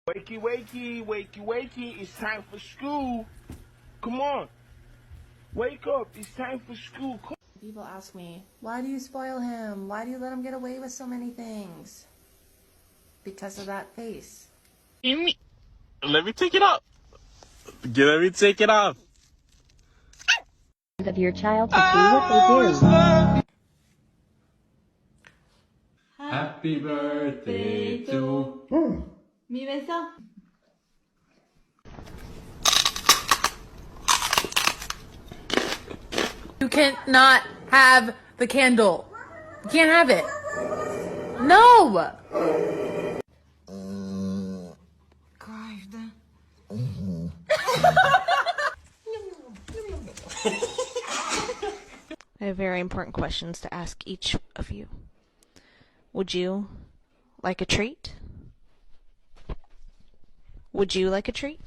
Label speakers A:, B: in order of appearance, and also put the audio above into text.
A: Wakey, wakey, wakey, wakey. It's time for school. Come on. Wake up. It's time for school. Come
B: People ask me, why do you spoil him? Why do you let him get away with so many things? Because of that face.
C: Let me take it off. Let me take it off.
D: Of your child to do what they do.
E: Happy birthday to
F: mi beso.
B: You cannot have the candle. You can't have it. No!
G: I have very important questions to ask each of you. Would you like a treat? Would you like a treat?